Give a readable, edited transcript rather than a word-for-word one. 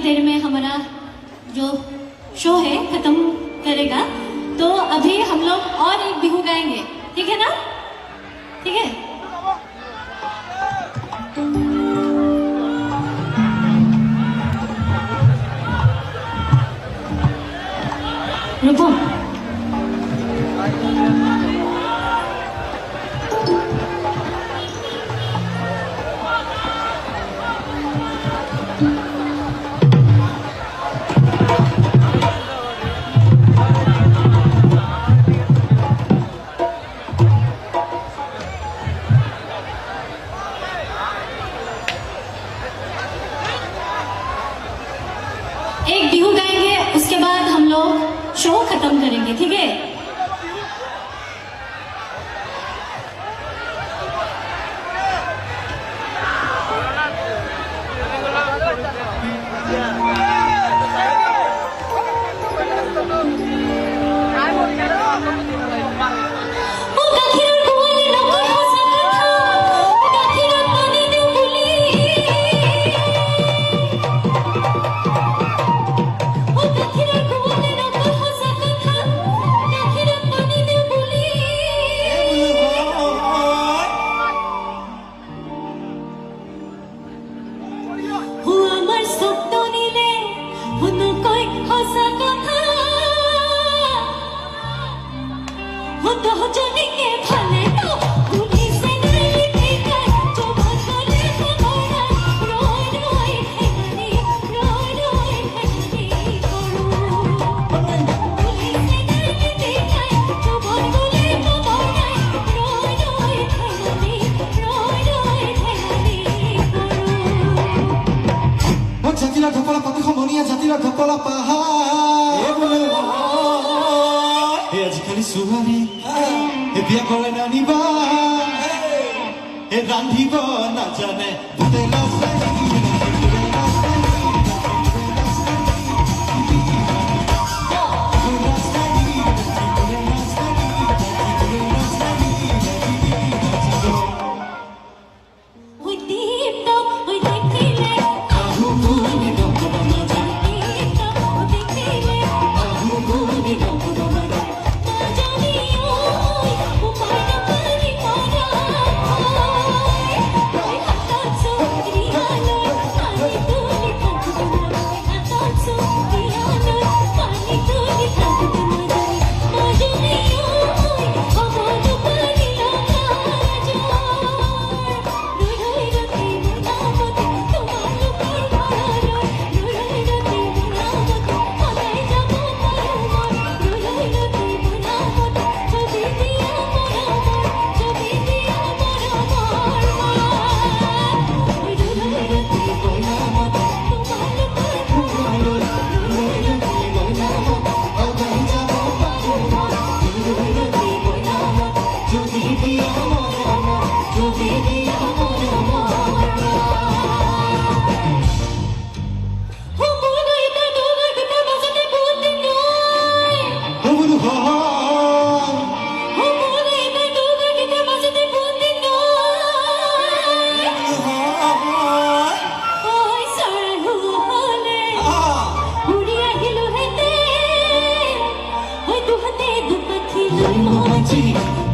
देर में हमारा जो शो है खत्म करेगा, तो अभी हम लोग और एक बिहू गाएंगे, ठीक है ना? ठीक है। रुको। एक बिहू गाएंगे, उसके बाद हम लोग शो खत्म करेंगे, ठीक है? জাতিরা ঢোকলা পাতি সমনীয়া জাতিরা ঢোকলা পাহাৰ আজিকালি ছোৱালী বিয়া কৰে নানিবা ৰান্ধিব নাজানে Mochi